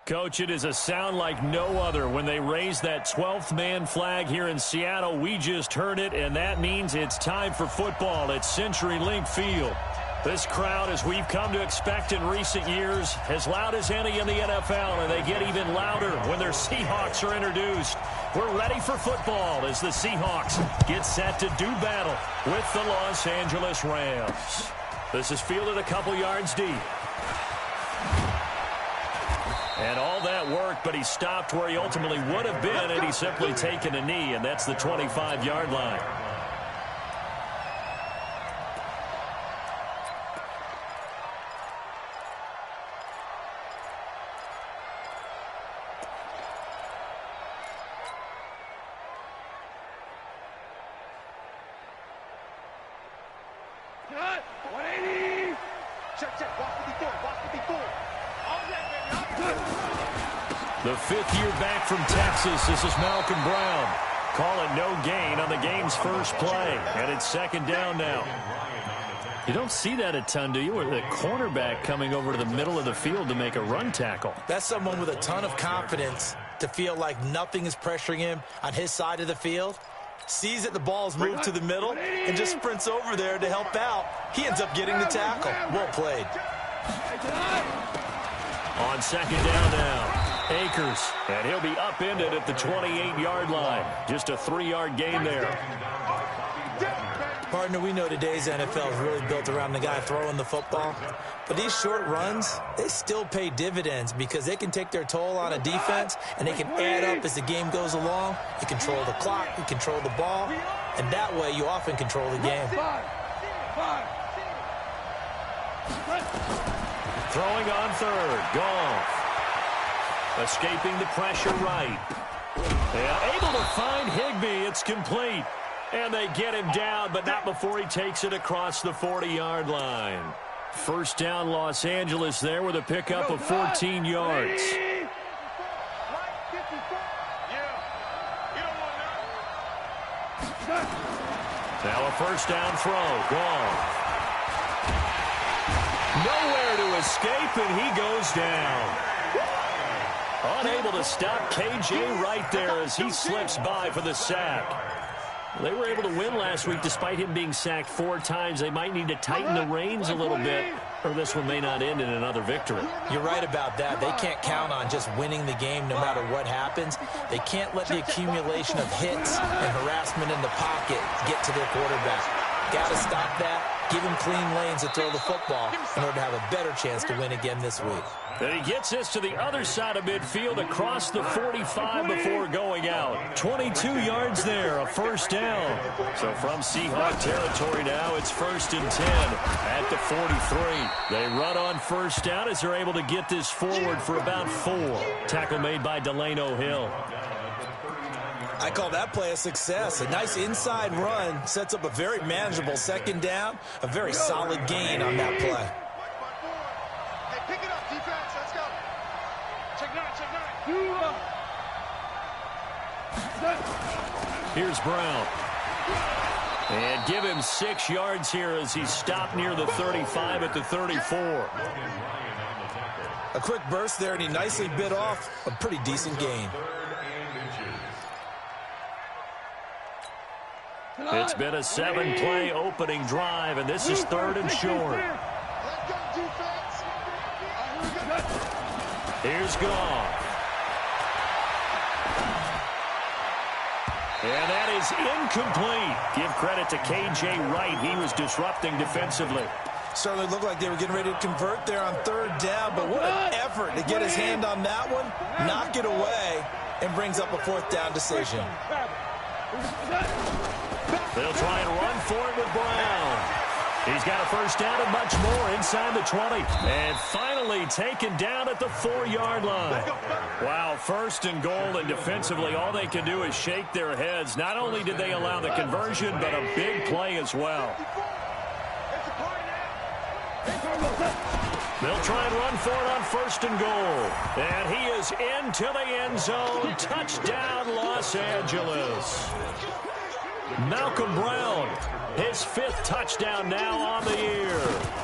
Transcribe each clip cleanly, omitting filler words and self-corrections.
Coach, it is a sound like no other when they raise that 12th man flag here in Seattle. We just heard it, and that means it's time for football at CenturyLink Field. This crowd, as we've come to expect in recent years, as loud as any in the NFL, and they get even louder when their Seahawks are introduced. We're ready for football as the Seahawks get set to do battle with the Los Angeles Rams. This is fielded a couple yards deep. And all that work, but he stopped where he ultimately would have been, and he's simply taken a knee, and that's the 25-yard line. Cut! 180! Check, walk 54. The fifth year back from Texas, this is Malcolm Brown. Call it no gain on the game's first play, and it's second down now. You don't see that a ton, do you? With the cornerback coming over to the middle of the field to make a run tackle. That's someone with a ton of confidence to feel like nothing is pressuring him on his side of the field. Sees that the ball's moved to the middle and just sprints over there to help out. He ends up getting the tackle. Well played. On second down now, Akers, and he'll be upended at the 28-yard line. Just a 3-yard gain there. Partner, we know today's NFL is really built around the guy throwing the football. But these short runs, they still pay dividends because they can take their toll on a defense, and they can add up as the game goes along. You control the clock, you control the ball, and that way you often control the game. Throwing on third, Goff. Escaping the pressure right. And able to find Higbee. It's complete. And they get him down, but not before he takes it across the 40-yard line. First down, Los Angeles there with a pickup of 14 yards. Now a first down throw. Goff. Nowhere to escape, and he goes down. Unable to stop KJ right there as he slips by for the sack. They were able to win last week despite him being sacked 4 times. They might need to tighten the reins a little bit, or this one may not end in another victory. You're right about that. They can't count on just winning the game no matter what happens. They can't let the accumulation of hits and harassment in the pocket get to their quarterback. Got to stop that. Give him clean lanes to throw the football in order to have a better chance to win again this week. And he gets this to the other side of midfield across the 45 before going out. 22 yards there, a first down. So from Seahawk territory now, it's 1st and 10 at the 43. They run on first down as they're able to get this forward for about 4. Tackle made by Delano Hill. I call that play a success. A nice inside run sets up a very manageable second down. A very solid gain on that play. Hey, pick it up, defense. Let's go. Check 9. Here's Brown. And give him 6 yards here as he's stopped near the 35 at the 34. A quick burst there, and he nicely bit off a pretty decent gain. It's been a 7-play opening drive, and this is 3rd and short. Here's Goff. And that is incomplete. Give credit to K.J. Wright. He was disrupting defensively. Certainly looked like they were getting ready to convert there on 3rd down, but what an effort to get his hand on that one, knock it away, and brings up a 4th down decision. They'll try and run for it with Brown. He's got a first down and much more inside the 20. And finally taken down at the 4-yard line. Wow, 1st and goal, and defensively all they can do is shake their heads. Not only did they allow the conversion, but a big play as well. They'll try and run for it on 1st and goal. And he is into the end zone. Touchdown, Los Angeles. Malcolm Brown, his 5th touchdown now on the year.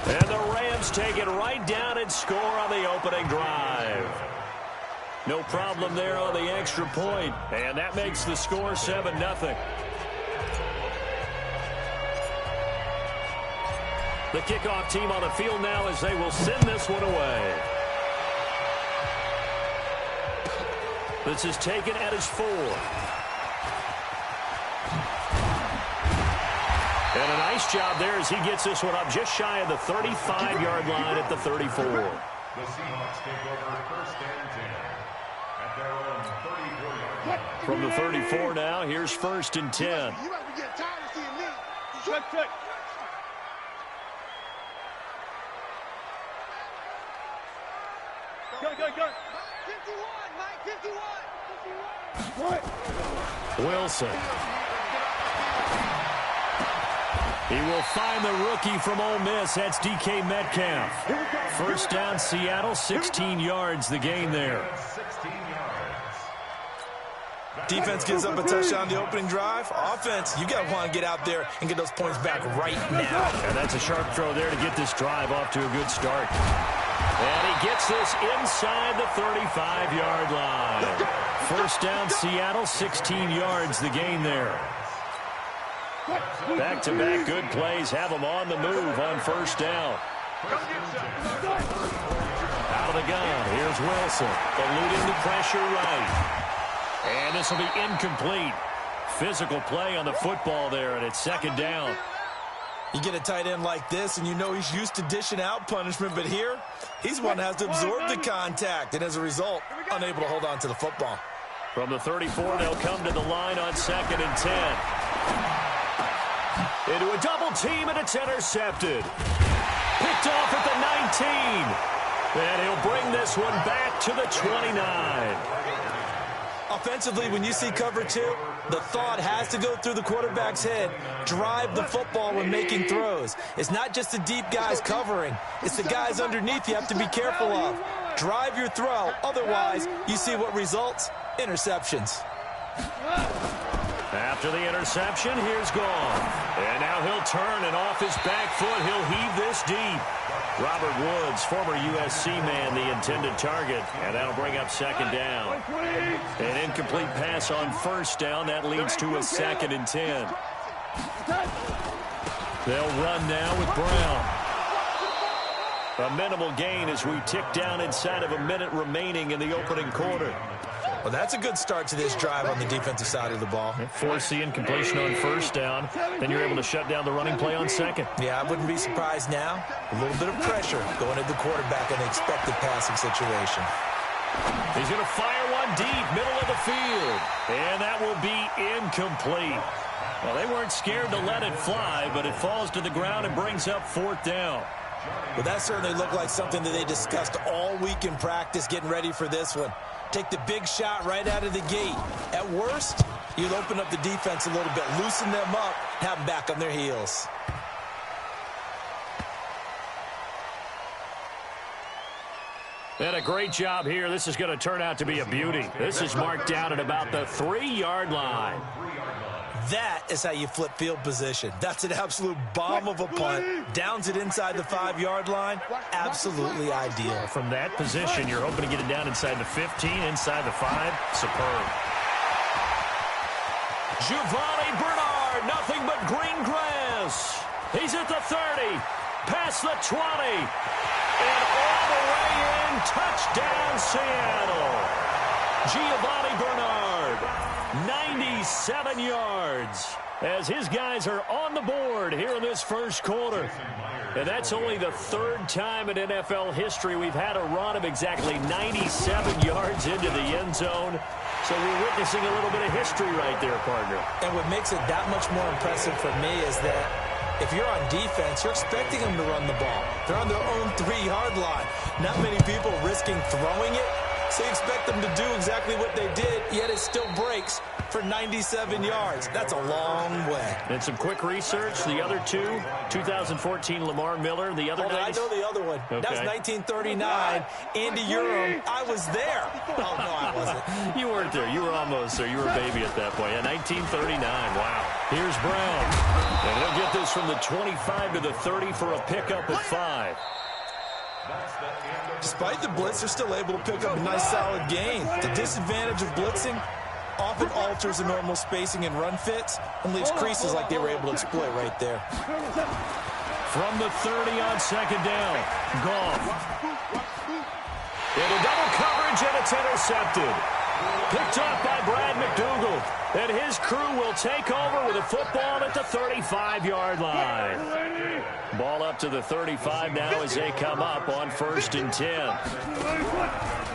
And the Rams take it right down and score on the opening drive. No problem there on the extra point. And that makes the score 7-0. The kickoff team on the field now as they will send this one away. This is taken at his 4. And a nice job there as he gets this one up just shy of the 35-yard line at the 34. The Seahawks take over 1st and 10 at their own 34-yard line. From the 34 now, here's 1st and 10. You might be getting tired of seeing me. Check. Go. Mike 51. Wilson. He will find the rookie from Ole Miss. That's DK Metcalf. 1st down, Seattle, 16 yards the gain there. 16 yards. Defense gives up a touchdown the opening drive. Offense, you got to want to get out there and get those points back right now. And that's a sharp throw there to get this drive off to a good start. And he gets this inside the 35-yard line. 1st down, Seattle, 16 yards the gain there. Back-to-back good plays have them on the move on 1st down. Out of the gun, here's Wilson. Eluding the pressure right. And this will be incomplete. Physical play on the football there, and it's 2nd down. You get a tight end like this, and you know he's used to dishing out punishment, but here, he's one that has to absorb the contact, and as a result, unable to hold on to the football. From the 34, they'll come to the line on 2nd and 10. Into a double team, and it's intercepted. Picked off at the 19. And he'll bring this one back to the 29. Offensively, when you see cover 2, the thought has to go through the quarterback's head. Drive the football when making throws. It's not just the deep guys covering. It's the guys underneath you have to be careful of. Drive your throw. Otherwise, you see what results? Interceptions. After the interception, here's Gone. And now he'll turn, and off his back foot, he'll heave this deep. Robert Woods, former USC man, the intended target. And that'll bring up 2nd down. An incomplete pass on 1st down. That leads to a 2nd and 10. They'll run now with Brown. A minimal gain as we tick down inside of a minute remaining in the opening quarter. Well, that's a good start to this drive on the defensive side of the ball. Force the incompletion on 1st down. Then you're able to shut down the running play on 2nd. Yeah, I wouldn't be surprised now. A little bit of pressure going at the quarterback in an expected passing situation. He's going to fire one deep, middle of the field. And that will be incomplete. Well, they weren't scared to let it fly, but it falls to the ground and brings up 4th down. Well, that certainly looked like something that they discussed all week in practice, getting ready for this one. Take the big shot right out of the gate. At worst, you'll open up the defense a little bit, loosen them up, have them back on their heels. And a great job here. This is going to turn out to be a beauty. This is marked down at about the 3-yard line. That is how you flip field position. That's an absolute bomb of a punt. Downs it inside the 5-yard line. Absolutely ideal. From that position, you're hoping to get it down inside the 15, inside the 5. Superb. Giovanni Bernard, nothing but green grass. He's at the 30, past the 20, and all the way in. Touchdown, Seattle. Giovanni Bernard, 97 yards, as his guys are on the board here in this first quarter. And that's only the 3rd time in NFL history we've had a run of exactly 97 yards into the end zone. So we're witnessing a little bit of history right there, partner. And what makes it that much more impressive for me is that if you're on defense, you're expecting them to run the ball. They're on their own 3-yard line. Not many people risking throwing it. So you expect them to do exactly what they did, yet it still breaks for 97 yards. That's a long way. And some quick research. The other two, 2014 Lamar Miller. The other I know the other one. Okay. That was 1939. Andy Urim. I was there. Oh, no, I wasn't. You weren't there. You were almost there. You were a baby at that point. Yeah, 1939. Wow. Here's Brown. And he'll get this from the 25 to the 30 for a pickup of 5. Despite the blitz, they're still able to pick up a nice solid gain. The disadvantage of blitzing often alters the normal spacing and run fits and leaves creases like they were able to exploit right there. From the 30 on second down, Goff. Into double coverage, and it's intercepted. Picked off by Brad McDougal. And his crew will take over with a football at the 35-yard line. Ball up to the 35 now as they come up on 1st and 10.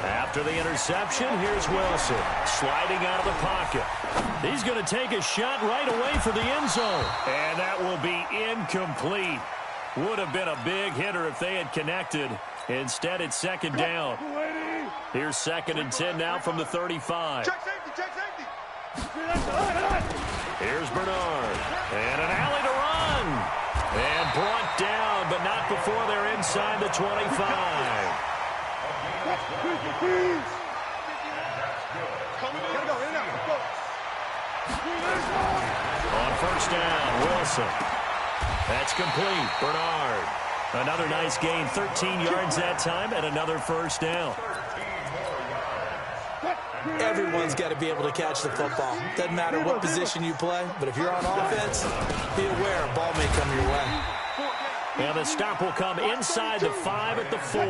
After the interception, here's Wilson sliding out of the pocket. He's going to take a shot right away for the end zone. And that will be incomplete. Would have been a big hitter if they had connected. Instead, it's second down. Here's 2nd and 10 now from the 35. Check safety, check safety. Here's Bernard. And an alley to run. And brought down, but not before they're inside the 25. On 1st down, Wilson. That's complete. Bernard. Another nice gain, 13 yards that time, and another 1st down. Everyone's got to be able to catch the football. Doesn't matter what position you play, but if you're on offense, be aware a ball may come your way. And the stop will come inside the 5 at the 4.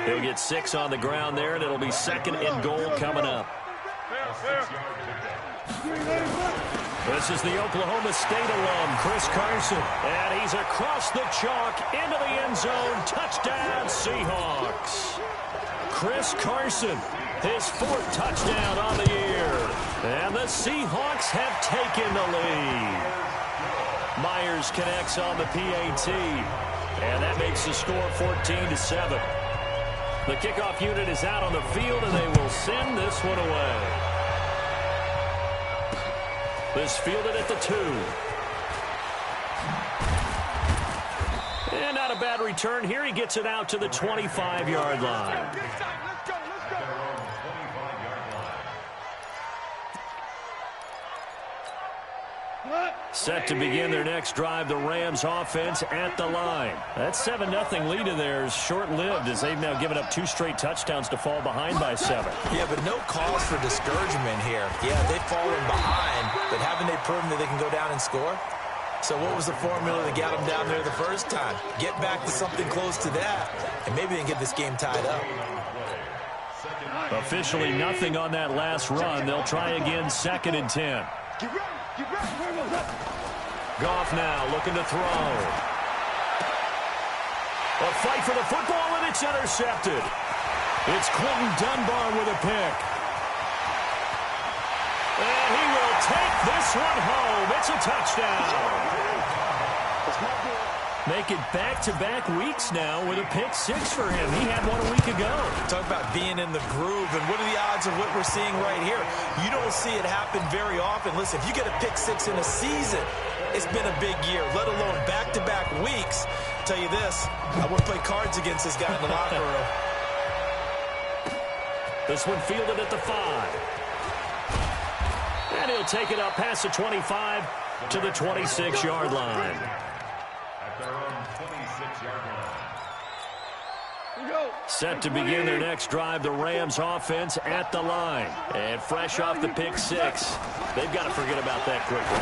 He'll get 6 on the ground there, and it'll be 2nd and goal coming up. This is the Oklahoma State alum, Chris Carson. And he's across the chalk into the end zone. Touchdown, Seahawks. Chris Carson, his 4th touchdown on the year. And the Seahawks have taken the lead. Myers connects on the PAT. And that makes the score 14-7. The kickoff unit is out on the field, and they will send this one away. This fielded at the 2. And not a bad return here. He gets it out to the 25-yard line. Set to begin their next drive, the Rams offense at the line. That 7-0 lead of theirs short-lived as they've now given up 2 straight touchdowns to fall behind by 7. Yeah, but no cause for discouragement here. Yeah, they've fallen behind, but haven't they proven that they can go down and score? So what was the formula that got them down there the first time? Get back to something close to that, and maybe they can get this game tied up. Officially nothing on that last run. They'll try again, 2nd and 10. Goff now looking to throw. A fight for the football, and it's intercepted. It's Quentin Dunbar with a pick. And he will take this one home. It's a touchdown. Make it back-to-back weeks now with a pick 6 for him. He had one a week ago. Talk about being in the groove, and what are the odds of what we're seeing right here? You don't see it happen very often. Listen, if you get a pick 6 in a season, it's been a big year, let alone back-to-back weeks. I'll tell you this, I wouldn't play cards against this guy in the locker room. This one fielded at the 5. And he'll take it up past the 25 to the 26-yard line. Set to begin their next drive, the Rams offense at the line. And fresh off the pick 6, they've got to forget about that quickly.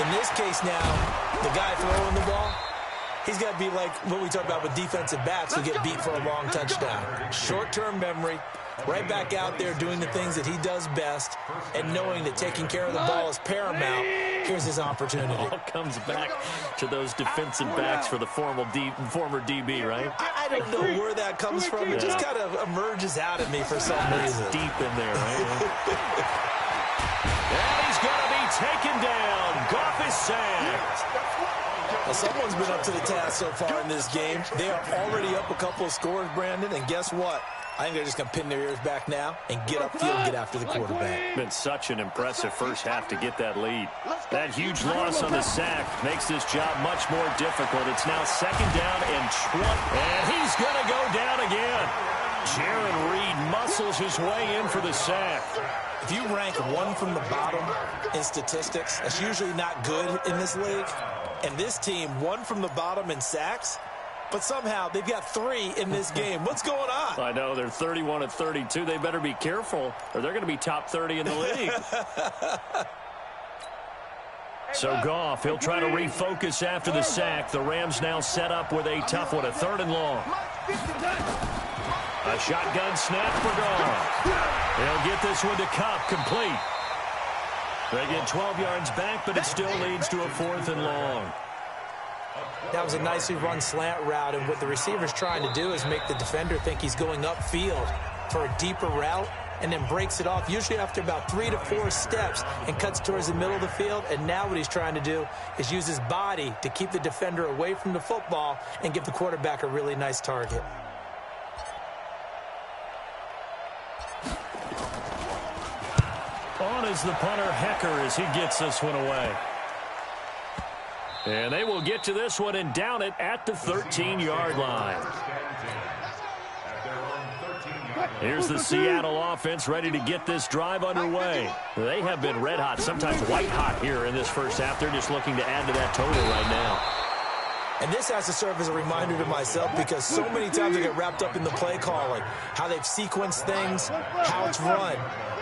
In this case now, the guy throwing the ball, he's got to be like what we talk about with defensive backs who get beat for a long touchdown. Short-term memory, right back out there doing the things that he does best, and knowing that taking care of the ball is paramount. Here's his opportunity. It all comes back to those defensive backs for the former DB, right? I don't know where that comes from. It just kind of emerges out of me for some reason. It's deep in there, right? And he's going to be taken down. Goff is sacked. Well, someone's been up to the task so far in this game. They are already up a couple of scores, Brandon, and guess what? I think they're just going to pin their ears back now and get upfield and get after the quarterback. Been such an impressive first half to get that lead. That huge loss on the sack makes this job much more difficult. It's now 2nd down and 20. And he's going to go down again. Jaron Reed muscles his way in for the sack. If you rank one from the bottom in statistics, that's usually not good in this league. And this team, one from the bottom in sacks, but somehow they've got 3 in this game. What's going on? I know, they're 31-32. They better be careful, or they're going to be top 30 in the league. So Goff, he'll try to refocus after the sack. The Rams now set up with a tough one, a 3rd and long. A shotgun snap for Goff. They'll get this one to Kupp, complete. They get 12 yards back, but it still leads to a 4th and long. That was a nicely run slant route, and what the receiver's trying to do is make the defender think he's going upfield for a deeper route, and then breaks it off, usually after about 3 to 4 steps, and cuts towards the middle of the field. And now what he's trying to do is use his body to keep the defender away from the football and give the quarterback a really nice target. On is the punter, Hecker, as he gets this one away. And they will get to this one and down it at the 13-yard line. Here's the Seattle offense ready to get this drive underway. They have been red hot, sometimes white hot here in this first half. They're just looking to add to that total right now. And this has to serve as a reminder to myself, because so many times I get wrapped up in the play calling, how they've sequenced things, how it's run.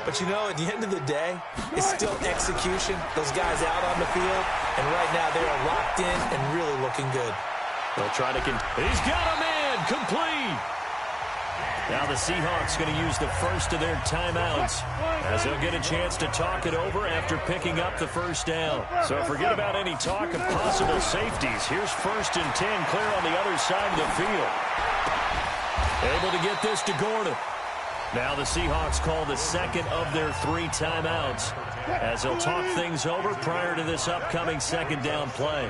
But, you know, at the end of the day, it's still execution. Those guys out on the field, and right now they are locked in and really looking good. They'll try to he's got a man, complete. Now the Seahawks going to use the first of their timeouts as they'll get a chance to talk it over after picking up the first down. So forget about any talk of possible safeties. Here's 1st and 10 clear on the other side of the field. Able to get this to Gordon. Now the Seahawks call the 2nd of their 3 timeouts as they'll talk things over prior to this upcoming 2nd down play.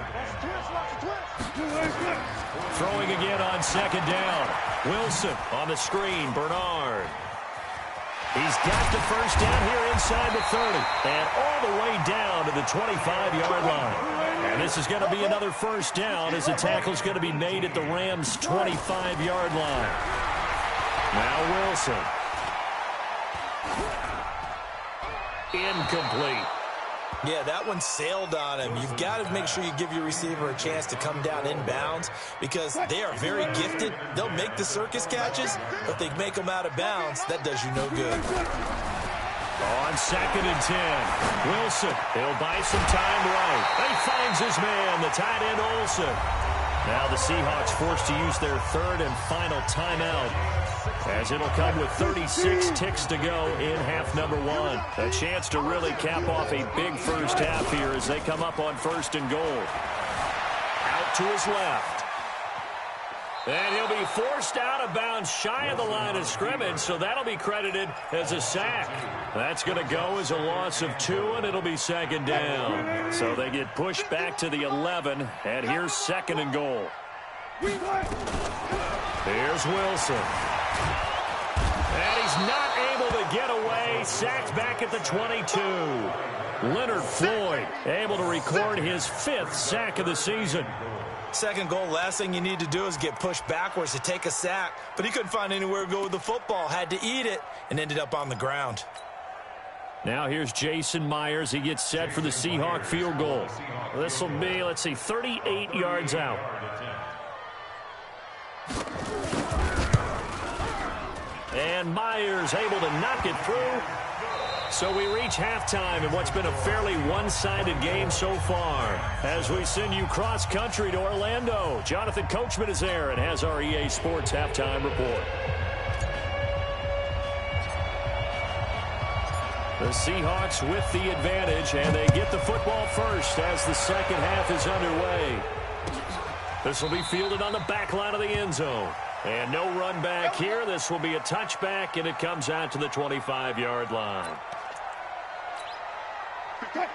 Throwing again on 2nd down. Wilson on the screen. Bernard. He's got the first down here inside the 30 and all the way down to the 25-yard line. And this is going to be another first down as the tackle's going to be made at the Rams' 25-yard line. Now Wilson. Incomplete. Yeah, that one sailed on him. You've got to make sure you give your receiver a chance to come down inbounds, because they are very gifted. They'll make the circus catches, but they make them out of bounds. That does you no good. On 2nd and 10, Wilson, he'll buy some time right. He finds his man, the tight end Olsen. Now the Seahawks forced to use their 3rd and final timeout, as it'll come with 36 ticks to go in half number 1. A chance to really cap off a big first half here as they come up on 1st and goal. Out to his left. And he'll be forced out of bounds shy of the line of scrimmage, so that'll be credited as a sack. That's going to go as a loss of 2, and it'll be 2nd down. So they get pushed back to the 11, and here's 2nd and goal. Here's Wilson. And he's not able to get away. Sacked back at the 22. Leonard Floyd able to record his 5th sack of the season. 2nd goal, last thing you need to do is get pushed backwards to take a sack. But he couldn't find anywhere to go with the football. Had to eat it and ended up on the ground. Now here's Jason Myers. He gets set for the Seahawk field goal. This will be, let's see, 38 yards out. And Myers able to knock it through. So we reach halftime in what's been a fairly one-sided game so far. As we send you cross-country to Orlando, Jonathan Coachman is there and has our EA Sports halftime report. The Seahawks with the advantage, and they get the football first as the 2nd half is underway. This will be fielded on the back line of the end zone. And no run back here. This will be a touchback, and it comes out to the 25-yard line.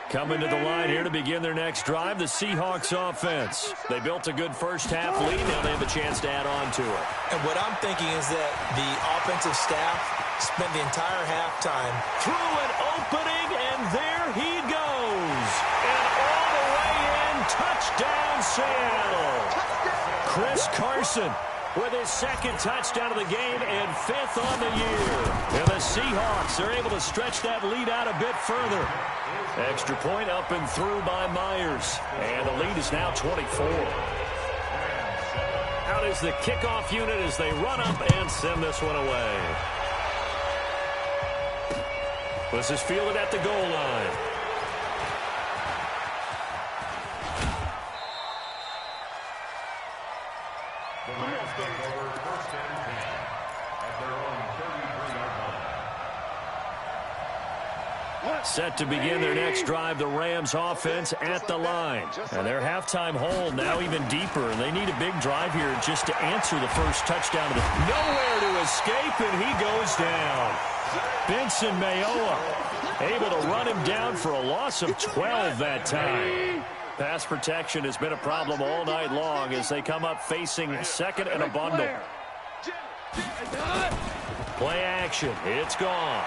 Coming to the line here to begin their next drive, the Seahawks offense. They built a good first-half lead. Now they have a chance to add on to it. And what I'm thinking is that the offensive staff spent the entire halftime through an opening, and there he goes. And all the way in, touchdown Seattle. Chris Carson with his second touchdown of the game and 5th on the year. And the Seahawks are able to stretch that lead out a bit further. Extra point up and through by Myers. And the lead is now 24. Out is the kickoff unit as they run up and send this one away. This is fielded at the goal line. The Rams take over 1st and 10 at their own 33-yard line. Set to begin their next drive, the Rams offense at the line. And their halftime hole now even deeper. And they need a big drive here just to answer the first touchdown. Nowhere to escape, and he goes down. Benson Mayowa able to run him down for a loss of 12 that time. Pass protection has been a problem all night long as they come up facing second and a bundle. Play action. It's gone.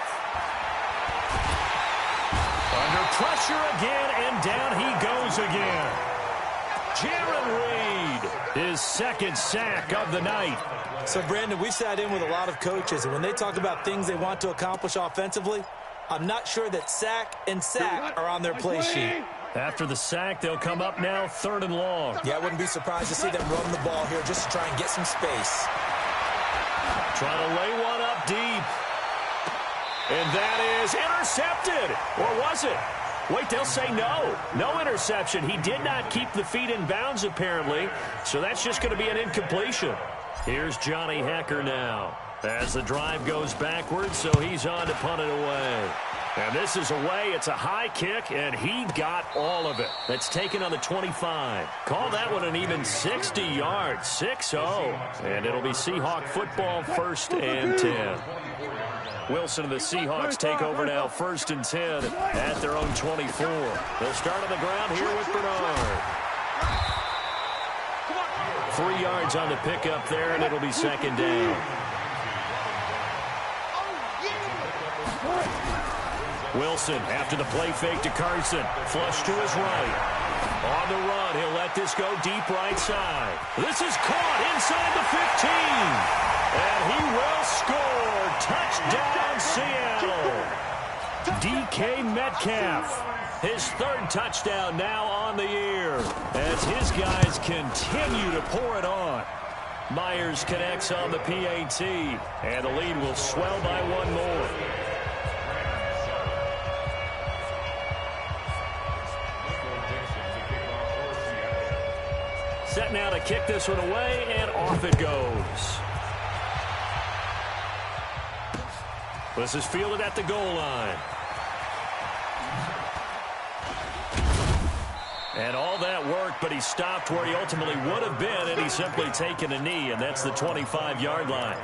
Under pressure again, and down he goes again. Jaron Reed, his second sack of the night. So, Brandon, we sat in with a lot of coaches, and when they talk about things they want to accomplish offensively, I'm not sure that sack and sack are on their play sheet. After the sack, they'll come up now 3rd and long. Yeah, I wouldn't be surprised to see them run the ball here just to try and get some space. Trying to lay one up deep. And that is intercepted. Or was it? Wait, they'll say no. No interception. He did not keep the feet in bounds, apparently. So that's just going to be an incompletion. Here's Johnny Hecker now. As the drive goes backwards, so he's on to punt it away. And this is away. It's a high kick, and he got all of it. That's taken on the 25. Call that one an even 60 yards, 6-0. And it'll be Seahawk football, 1st and 10. Wilson and the Seahawks take over now, 1st and 10 at their own 24. They'll start on the ground here with Bernard. 3 yards on the pickup there, and it'll be 2nd down. Wilson, after the play fake to Carson, flush to his right. On the run, he'll let this go deep right side. This is caught inside the 15. And he will score. Touchdown, Seattle. DK Metcalf, his 3rd touchdown now on the year, as his guys continue to pour it on. Myers connects on the PAT, and the lead will swell by 1 more. Set now to kick this one away, and off it goes. This is fielded at the goal line. And all that worked, but he stopped where he ultimately would have been, and he's simply taken a knee, and that's the 25-yard line.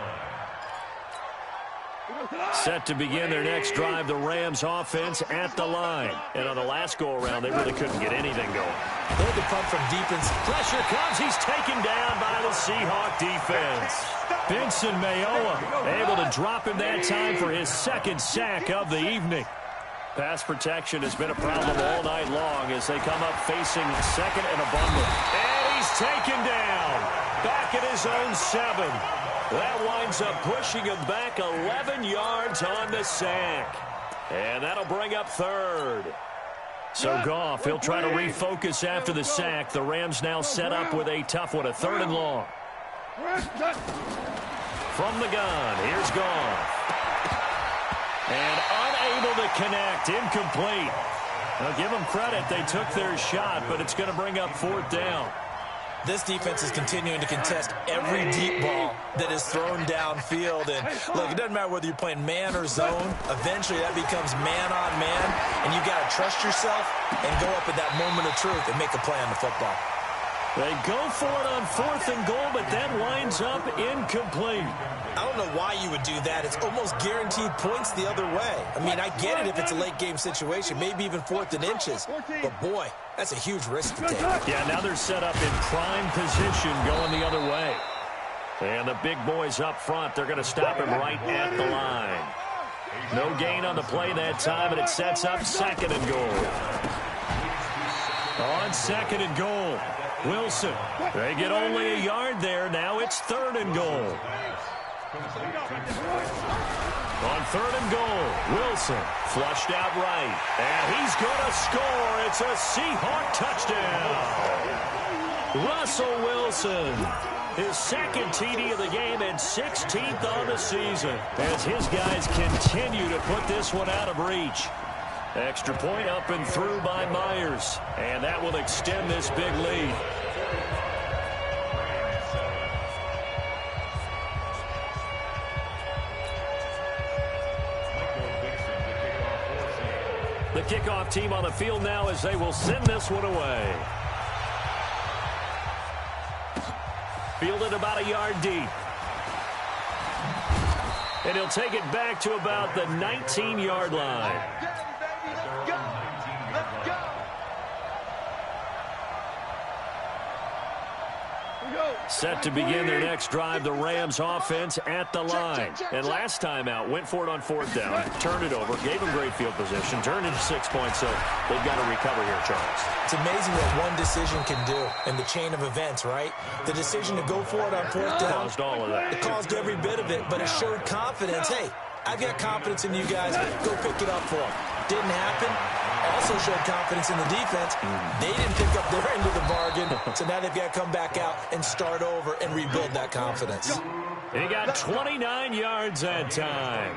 Set to begin their next drive, the Rams offense at the line. And on the last go-around, they really couldn't get anything going. Hold the punt from deep in. Pressure comes. He's taken down by the Seahawk defense. Benson Mayowa able to drop him that time for his 2nd sack of the evening. Pass protection has been a problem all night long as they come up facing second and a bundle. And he's taken down. Back at his own 7. That winds up pushing him back 11 yards on the sack. And that'll bring up 3rd. So Goff, he'll try to refocus after the sack. The Rams now set up with a tough one, a 3rd and long. From the gun, here's Goff. And unable to connect, incomplete. Now give them credit, they took their shot, but it's going to bring up 4th down. This defense is continuing to contest every deep ball that is thrown downfield. And look, it doesn't matter whether you're playing man or zone. Eventually that becomes man on man, and you got to trust yourself and go up at that moment of truth and make a play on the football. They go for it on 4th and goal, but that winds up incomplete. I don't know why you would do that. It's almost guaranteed points the other way. I mean, I get it if it's a late-game situation, maybe even 4th and inches. But, boy, that's a huge risk to take. Yeah, now they're set up in prime position going the other way. And the big boys up front, they're going to stop him right at the line. No gain on the play that time, and it sets up 2nd and goal. On 2nd and goal, Wilson. They get only a yard there. Now it's 3rd and goal. On 3rd and goal, Wilson flushed out right. And he's going to score. It's a Seahawk touchdown. Russell Wilson, his 2nd TD of the game and 16th on the season, as his guys continue to put this one out of reach. Extra point up and through by Myers, and that will extend this big lead. The kickoff team on the field now as they will send this one away. Fielded about a yard deep. And he'll take it back to about the 19-yard line. Set to begin their next drive, the Rams offense at the line. And last time out, went for it on 4th down, turned it over, gave them great field position, turned into 6 points, so they've got to recover here, Charles. It's amazing what one decision can do in the chain of events, right? The decision to go for it on 4th down. Caused all of that. It caused every bit of it, but it showed confidence. Hey, I've got confidence in you guys. Go pick it up for them. Didn't happen. Also showed confidence in the defense. They didn't pick up their end of the bargain, so now they've got to come back out and start over and rebuild that confidence. He got 29 yards that time.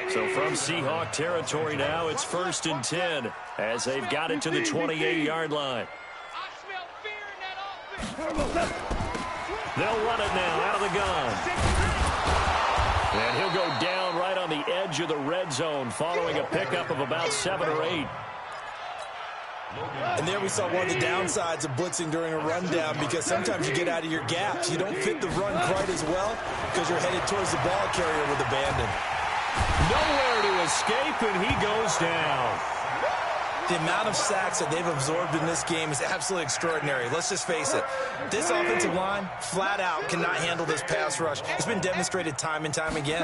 So from Seahawk territory now, it's 1st and 10 as they've got it to the 28-yard line. They'll run it now out of the gun. And he'll go down right on the edge of the red zone following a pickup of about 7 or 8. And there we saw one of the downsides of blitzing during a rundown, because sometimes you get out of your gaps. You don't fit the run quite as well because you're headed towards the ball carrier with abandon. Nowhere to escape, and he goes down. The amount of sacks that they've absorbed in this game is absolutely extraordinary. Let's just face it. This offensive line, flat out, cannot handle this pass rush. It's been demonstrated time and time again.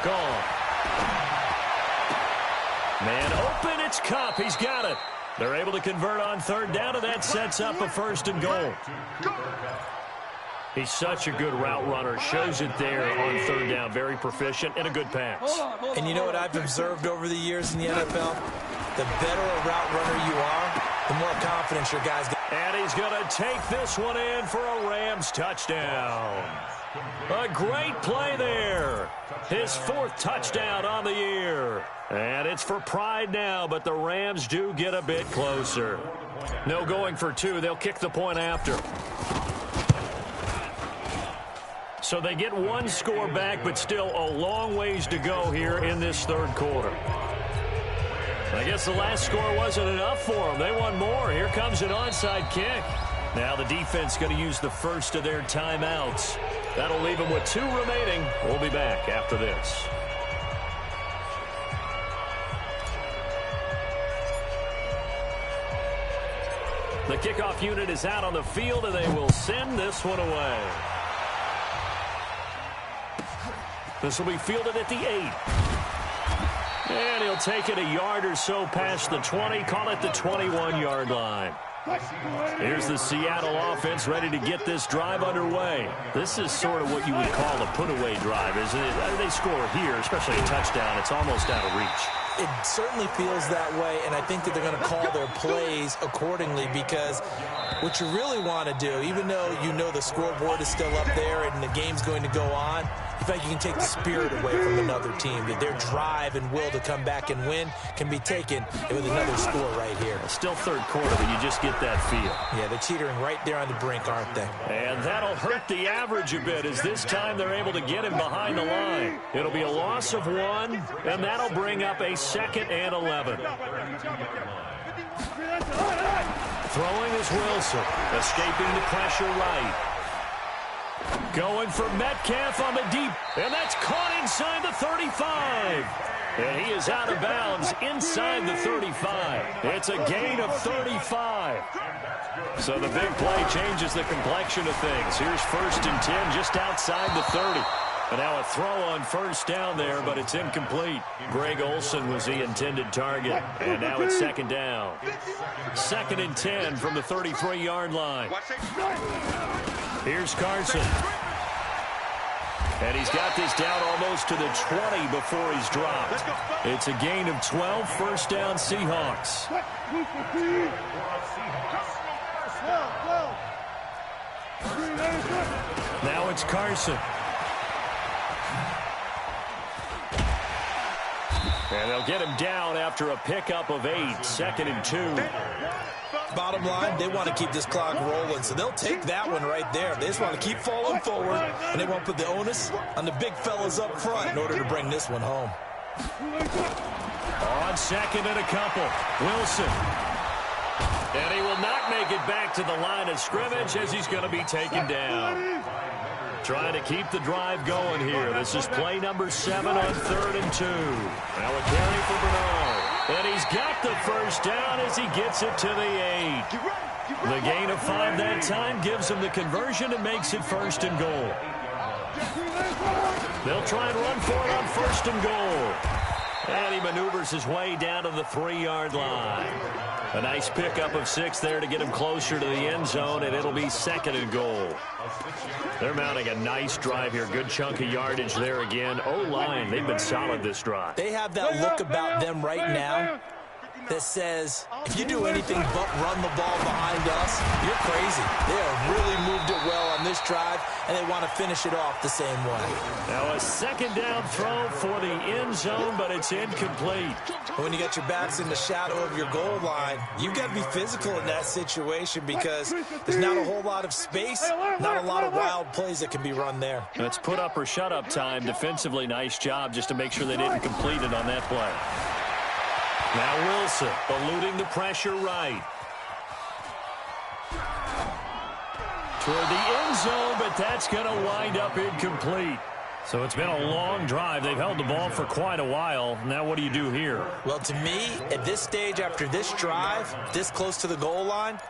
Gone. Man open, it's Kupp. He's got it. They're able to convert on 3rd down, and that sets up a 1st and goal. He's such a good route runner. Shows it there on 3rd down. Very proficient and a good pass. And you know what I've observed over the years in the NFL? The better a route runner you are, the more confidence your guys get. And he's going to take this one in for a Rams touchdown. A great play there. His 4th touchdown on the year. And it's for pride now, but the Rams do get a bit closer. No going for 2. They'll kick the point after. So they get 1 score back, but still a long ways to go here in this 3rd quarter. I guess the last score wasn't enough for them. They want more. Here comes an onside kick. Now the defense going to use the first of their timeouts. That'll leave them with 2 remaining. We'll be back after this. The kickoff unit is out on the field, and they will send this one away. This will be fielded at the 8. And he'll take it a yard or so past the 20, call it the 21-yard line. Here's the Seattle offense ready to get this drive underway. This is sort of what you would call a put-away drive, isn't it? They score here, especially a touchdown. It's almost out of reach. It certainly feels that way, and I think that they're going to call their plays accordingly, because what you really want to do, even though you know the scoreboard is still up there and the game's going to go on, in fact, you can take the spirit away from another team. That their drive and will to come back and win can be taken with another score right here. Still 3rd quarter, but you just get that feel. Yeah, they're teetering right there on the brink, aren't they? And that'll hurt the average a bit, as this time they're able to get him behind the line. It'll be a loss of 1, and that'll bring up a 2nd and 11. Throwing is Wilson. Escaping the pressure right. Going for Metcalf on the deep. And that's caught inside the 35. And he is out of bounds inside the 35. It's a gain of 35. So the big play changes the complexion of things. Here's 1st and 10 just outside the 30. And now a throw on first down there, but it's incomplete. Greg Olsen was the intended target. And now it's 2nd down. 2nd and 10 from the 33-yard line. Here's Carson. And he's got this down almost to the 20 before he's dropped. It's a gain of 12, 1st down Seahawks. Now it's Carson. And they'll get him down after a pickup of 8, 2nd and 2. Bottom line, they want to keep this clock rolling, so they'll take that one right there. They just want to keep falling forward, and they won't put the onus on the big fellas up front in order to bring this one home. On 2nd and a couple, Wilson. And he will not make it back to the line of scrimmage as he's going to be taken down. Trying to keep the drive going here. This is play number 7 on 3rd and 2. Now a carry for Bernard. And he's got the first down as he gets it to the 8. The gain of 5 that time gives him the conversion and makes it 1st and goal. They'll try and run for it on 1st and goal. And he maneuvers his way down to the 3-yard line. A nice pickup of 6 there to get him closer to the end zone, and it'll be 2nd and goal. They're mounting a nice drive here. Good chunk of yardage there again. O-line, they've been solid this drive. They have that look about them right now that says, if you do anything but run the ball behind us, you're crazy. They have really moved it well on this drive, and they want to finish it off the same way. Now a 2nd down throw for the end zone, but it's incomplete. When you get your backs in the shadow of your goal line, you've got to be physical in that situation because there's not a whole lot of space, not a lot of wild plays that can be run there. It's put up or shut up time. Defensively, nice job just to make sure they didn't complete it on that play. Now Wilson eluding the pressure right. Toward the end zone, but that's going to wind up incomplete. So it's been a long drive. They've held the ball for quite a while. Now what do you do here? Well, to me, at this stage, after this drive, this close to the goal line,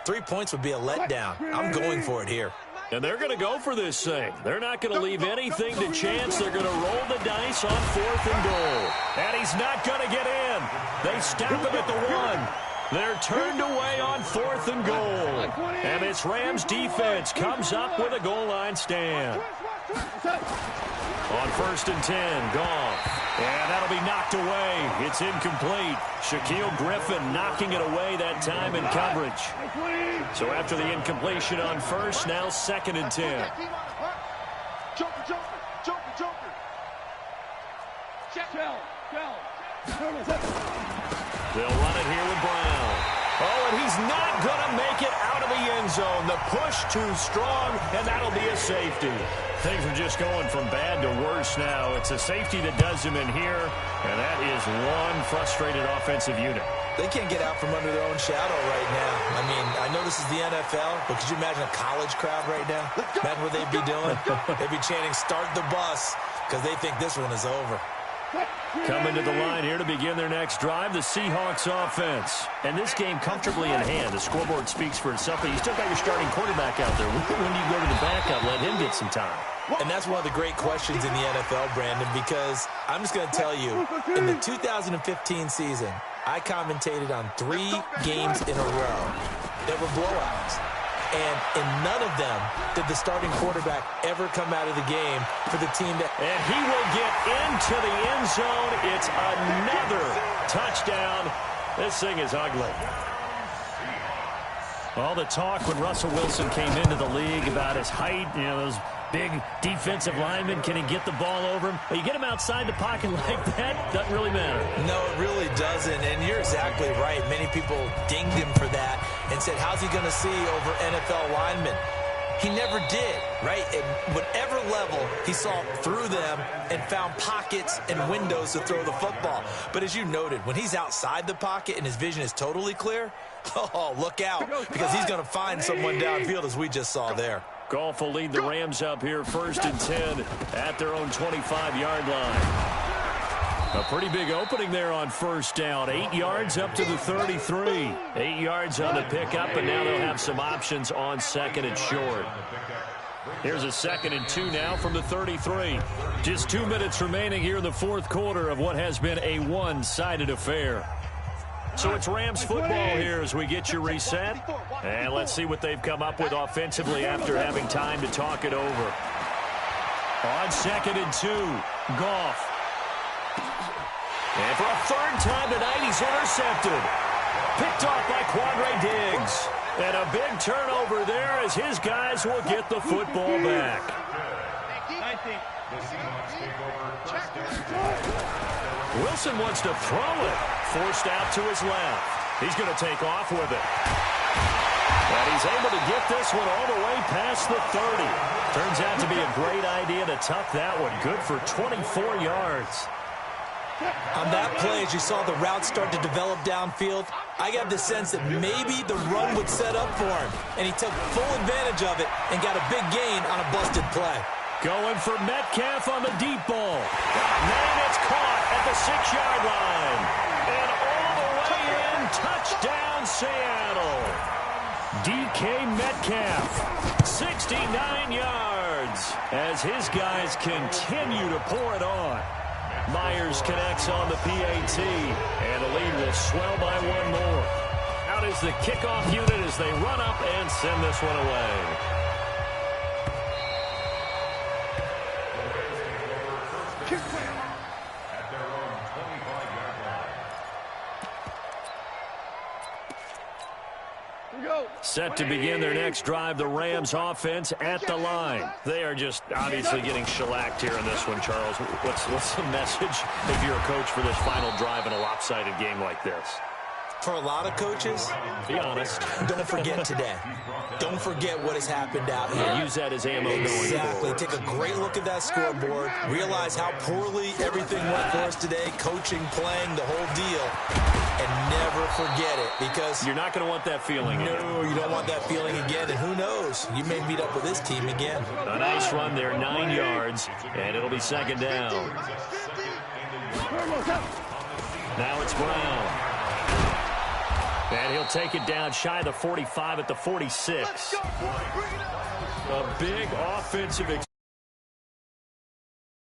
3 points would be a letdown. I'm going for it here. And they're going to go for this thing. They're not going to leave anything to chance. They're going to roll the dice on 4th and goal. And he's not going to get in. They stop him at the 1. They're turned away on 4th and goal. And this Rams defense comes up with a goal line stand. On 1st and 10, Goff. And that'll be knocked away. It's incomplete. Shaquille Griffin knocking it away that time in coverage. So after the incompletion on 1st, now 2nd and 10. They'll run it here with Brown. Oh, and he's not going to make it out of the end zone. The push too strong, and that'll be a safety. Things are just going from bad to worse now. It's a safety that does him in here, and that is one frustrated offensive unit. They can't get out from under their own shadow right now. I mean, I know this is the NFL, but could you imagine a college crowd right now? Imagine what they'd be doing. They'd be chanting, "Start the bus," because they think this one is over. Coming to the line here to begin their next drive, the Seahawks offense. And this game comfortably in hand. The scoreboard speaks for itself, but you still got your starting quarterback out there. When do you go to the backup, let him get some time? And that's one of the great questions in the NFL, Brandon, because I'm just going to tell you, in the 2015 season, I commentated on 3 games in a row that were blowouts. And in none of them did the starting quarterback ever come out of the game for the team that... And he will get into the end zone. It's another touchdown. This thing is ugly. All the talk when Russell Wilson came into the league about his height, you know, those big defensive linemen, can he get the ball over him? Well, you get him outside the pocket like that, doesn't really matter. No, it really doesn't, and you're exactly right. Many people dinged him for that and said, how's he going to see over NFL linemen? he never did, right? At whatever level, he saw through them and found pockets and windows to throw the football. But as you noted, when he's outside the pocket and his vision is totally clear, oh, look out, because he's going to find someone downfield, as we just saw there. Goff will lead the Rams up here 1st and 10 at their own 25-yard line. A pretty big opening there on 1st down. 8 yards up to the 33. 8 yards on the pickup, and now they'll have some options on 2nd and short. Here's a 2nd and 2 now from the 33. Just 2 minutes remaining here in the 4th quarter of what has been a one-sided affair. So it's Rams football here as we get you reset. And let's see what they've come up with offensively after having time to talk it over. On 2nd and 2, Goff. And for a 3rd time tonight, he's intercepted. Picked off by Quandre Diggs. And a big turnover there as his guys will get the football back. Wilson wants to throw it. Forced out to his left. He's going to take off with it. And he's able to get this one all the way past the 30. Turns out to be a great idea to tuck that one. Good for 24 yards. On that play, as you saw the route start to develop downfield, I got the sense that maybe the run would set up for him. And he took full advantage of it and got a big gain on a busted play. Going for Metcalf on the deep ball. And it's caught at the 6-yard line. And all the way in, touchdown Seattle. DK Metcalf, 69 yards, as his guys continue to pour it on. Myers connects on the PAT, and the lead will swell by one more. Out is the kickoff unit as they run up and send this one away. At their own 25-yard line. Set to begin their next drive, the Rams offense at the line. They are just obviously getting shellacked here in this one, Charles. What's the message if you're a coach for this final drive in a lopsided game like this? For a lot of coaches, be honest, don't forget today. Don't forget what has happened out here. Use that as ammo going forward. Exactly. Take a great look at that scoreboard. Realize how poorly everything went for us today. Coaching, playing, the whole deal. And never forget it, because you're not going to want that feeling again. No, you don't want that feeling again. And who knows? You may meet up with this team again. A nice run there, 9 yards, and it'll be 2nd down. Now it's Brown. And he'll take it down shy of the 45 at the 46. A big offensive